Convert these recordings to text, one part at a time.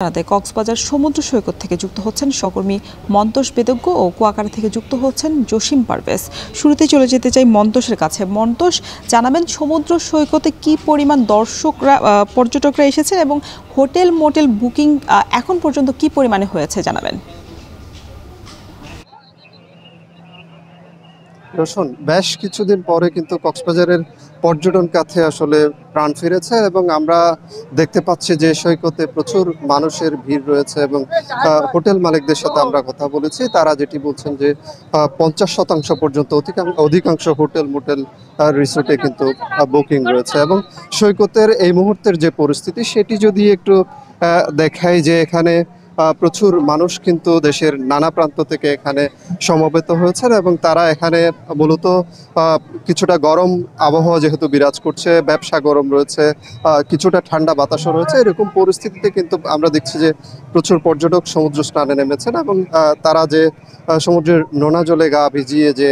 কক্সবাজার সমুদ্র সৈকত থেকে যুক্ত হচ্ছেন সহকর্মী মন্তোষ বেদজ্ঞ ও কুয়াকাটা থেকে যুক্ত হচ্ছেন জসিম পারভেজ। শুরুতেই চলে যেতে চাই মন্তোষের কাছে। মন্তোষ, জানাবেন সমুদ্র সৈকতে কি পরিমাণ পর্যটকরা এসেছেন এবং হোটেল মোটেল বুকিং এখন পর্যন্ত কি পরিমাণে হয়েছে জানাবেন। রোশন, বেশ কিছুদিন পরে কিন্তু কক্সবাজারের পর্যটন খাতে আসলে প্রাণ ফিরেছে এবং আমরা দেখতে পাচ্ছি যে সৈকতে প্রচুর মানুষের ভিড় রয়েছে এবং হোটেল মালিকদের সাথে আমরা কথা বলেছি, তারা যেটি বলছেন যে 50% পর্যন্ত অধিকাংশ হোটেল মোটেল রিসোর্টে কিন্তু বুকিং রয়েছে। এবং সৈকতের এই মুহূর্তের যে পরিস্থিতি সেটি যদি একটু দেখাই, যে এখানে প্রচুর মানুষ কিন্তু দেশের নানা প্রান্ত থেকে এখানে সমবেত হয়েছেন এবং তারা এখানে মূলত কিছুটা গরম আবহাওয়া যেহেতু বিরাজ করছে, ব্যবসা গরম রয়েছে, কিছুটা ঠান্ডা বাতাসও রয়েছে, এরকম পরিস্থিতিতে কিন্তু আমরা দেখছি যে প্রচুর পর্যটক সমুদ্র স্নানে নেমেছেন এবং তারা যে সমুদ্রের নোনা জলে গা ভিজিয়ে যে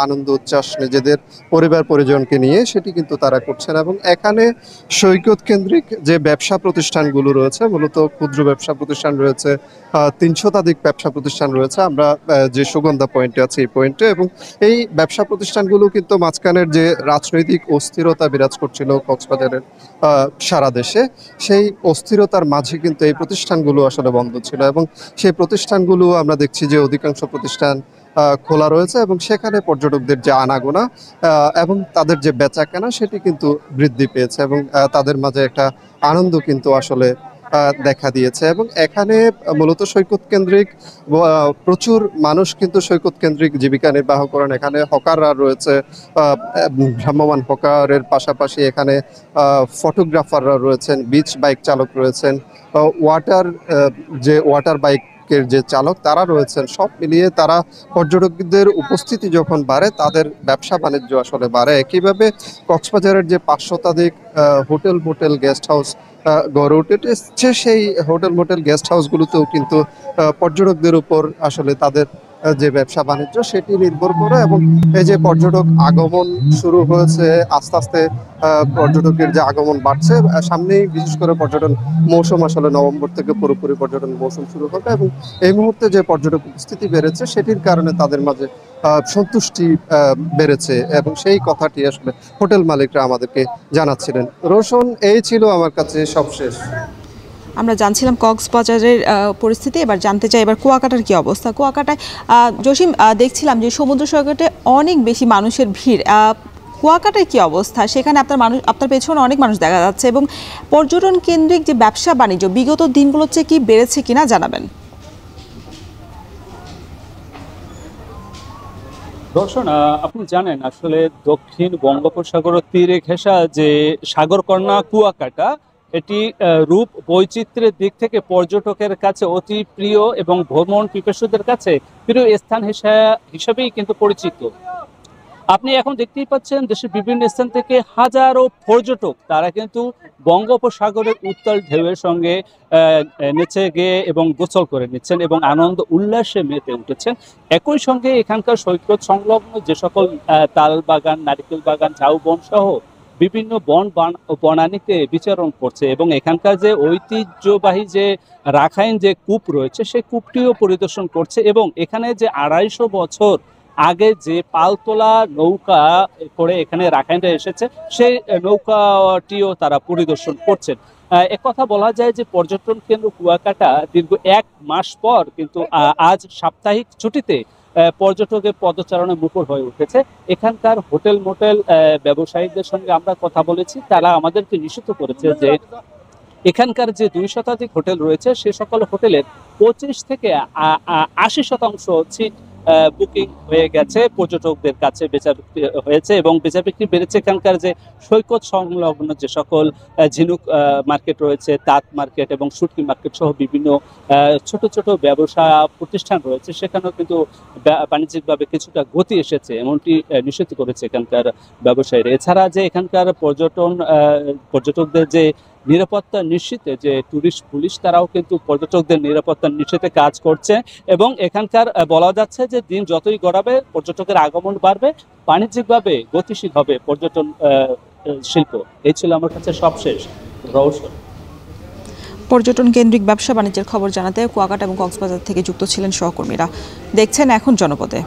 আনন্দ উচ্ছ্বাস নিজেদের পরিবার পরিজনকে নিয়ে সেটি কিন্তু তারা করছেন। এবং এখানে সৈকত কেন্দ্রিক যে ব্যবসা প্রতিষ্ঠানগুলো রয়েছে, মূলত ক্ষুদ্র ব্যবসা প্রতিষ্ঠান রয়েছে, 300 ব্যবসা প্রতিষ্ঠান রয়েছে আমরা যে সুগন্ধা পয়েন্টে আছি এই পয়েন্টে। এবং এই ব্যবসা প্রতিষ্ঠানগুলো কিন্তু মাঝখানের যে রাজনৈতিক অস্থিরতা বিরাজ করছিল কক্সবাজারের সারা দেশে, সেই অস্থিরতার মাঝে কিন্তু এই প্রতিষ্ঠানগুলো আসলে বন্ধ ছিল এবং সেই প্রতিষ্ঠানগুলো আমরা দেখছি যে অধিকাংশ প্রতিষ্ঠান খোলা রয়েছে এবং সেখানে পর্যটকদের যে আনাগোনা এবং তাদের যে বেচা কেনা সেটি কিন্তু বৃদ্ধি পেয়েছে এবং তাদের মাঝে একটা আনন্দ কিন্তু আসলে দেখা দিয়েছে। এবং এখানে মূলত সৈকত কেন্দ্রিক প্রচুর মানুষ কিন্তু সৈকত কেন্দ্রিক জীবিকা নির্বাহ করেন। এখানে হকাররা রয়েছে, ভ্রাম্যমান হকারের পাশাপাশি এখানে ফটোগ্রাফাররা রয়েছেন, বিচ বাইক চালক রয়েছেন, ওয়াটার বাইকের যে চালক তারা রয়েছেন। সব মিলিয়ে তারা পর্যটকদের উপস্থিতি যখন বাড়ে তাদের ব্যবসা বাণিজ্য আসলে বাড়ে। একইভাবে কক্সবাজারের যে 500 হোটেল মোটেল গেস্ট হাউস গড়ে উঠেছে, সেই হোটেল মোটেল গেস্ট হাউসগুলোতেও কিন্তু পর্যটকদের উপর আসলে তাদের যে ব্যবসা বাণিজ্য সেটি নির্ভর করে। এবং এই যে পর্যটক আগমন শুরু হয়েছে, আস্তে আস্তে পর্যটকের যে আগমন বাড়ছে, সামনেই বিশেষ করে পর্যটন মৌসুম আসলে নভেম্বর থেকে পুরোপুরি পর্যটন মৌসুম শুরু হবে এবং এই মুহূর্তে যে পর্যটক উপস্থিতি বেড়েছে সেটির কারণে তাদের মাঝে সন্তুষ্টি বেড়েছে এবং সেই কথাটি আসলে হোটেল মালিকরা আমাদেরকে জানাচ্ছিলেন। রোশন, এই ছিল আমার কাছে সবশেষ। আমরা জানছিলাম কক্সবাজারের পরিস্থিতি, এবার জানতে চাই এবার কুয়াকাটার কি অবস্থা। কুয়াকাটায় জসিম, দেখছিলাম যে সমুদ্র সৈকতে অনেক বেশি মানুষের ভিড়। কুয়াকাটার কি অবস্থা? সেখানে আপনার পেছনে অনেক মানুষ দেখা যাচ্ছে এবং পর্যটন কেন্দ্রিক যে ব্যবসা বাণিজ্য বিগত দিনগুলোর চেয়ে কি বেড়েছে কিনা জানাবেন। দর্শন, আপনি জানেন আসলে দক্ষিণ বঙ্গোপসাগরের তীরে ঘেঁষা যে সাগরকন্যা কুয়াকাটা, এটি রূপ বৈচিত্র্যের দিক থেকে পর্যটকের কাছে অতি প্রিয় এবং ভ্রমণ পিপাসুদের কাছে প্রিয় স্থান হিসাবেই কিন্তু পরিচিত। আপনি এখন দেখতেই পাচ্ছেন দেশের বিভিন্ন স্থান থেকে হাজারো পর্যটক তারা কিন্তু বঙ্গোপসাগরের উত্তাল ঢেউয়ের সঙ্গে নেচে গিয়ে এবং গোসল করে নিচ্ছেন এবং আনন্দ উল্লাসে মেতে উঠেছেন। একই সঙ্গে এখানকার সৈকত সংলগ্ন যে সকল তাল বাগান, নারিকেল বাগান, ঝাউবন সহ বিভিন্ন বনানীতে বিচরণ করছে এবং এখানকার যে ঐতিহ্যবাহী যে রাখাইন যে কূপ রয়েছে সেই কূপটিও পরিদর্শন করছে এবং এখানে যে 250 বছর আগে যে পালতোলা নৌকা করে এখানে রাখাইনরা এসেছে সেই নৌকাটিও তারা পরিদর্শন করছেন। কথা বলা যায় যে পর্যটন কেন্দ্র কুয়াকাটা দীর্ঘ 1 মাস পর কিন্তু আজ সাপ্তাহিক ছুটিতে পর্যটকের পদচারণে মুখর হয়ে উঠেছে। এখানকার হোটেল মোটেল ব্যবসায়ীদের সঙ্গে আমরা কথা বলেছি, তারা আমাদেরকে নিশ্চিত করেছে যে এখানকার যে 200 হোটেল রয়েছে সে সকল হোটেলের 25 থেকে 80% সিট বুকিং হয়ে গেছে, পর্যটকদের কাছে বেচা বিক্রি হয়েছে এবং বেচা বিক্রি বেড়েছে। এখানকার যে সৈকত সংলগ্ন যে সকল ঝিনুক মার্কেট রয়েছে, তাঁত মার্কেট এবং শুটকি মার্কেট সহ বিভিন্ন ছোট ছোট ব্যবসা প্রতিষ্ঠান রয়েছে, সেখানেও কিন্তু বাণিজ্যিকভাবে কিছুটা গতি এসেছে এমনটি নিশ্চিত করেছে এখানকার ব্যবসায়ীরা। এছাড়া যে এখানকার পর্যটকদের যে নিরাপত্তা নিশ্চিতে যে ট্যুরিস্ট পুলিশ তারাও কিন্তু পর্যটকদের নিরাপত্তা নিশ্চিতে কাজ করছে এবং এখানকার বলা যাচ্ছে যে দিন যতই গড়াবে পর্যটকের আগমন বাড়বে, বাণিজ্যিকভাবে গতিশীল হবে পর্যটন শিল্প। এই ছিল আমার কাছে সবশেষ রহস্য। পর্যটন কেন্দ্রিক ব্যবসা বাণিজ্যের খবর জানাতে কুয়াকাটা এবং কক্সবাজার থেকে যুক্ত ছিলেন সহকর্মীরা। দেখছেন এখন জনপদে।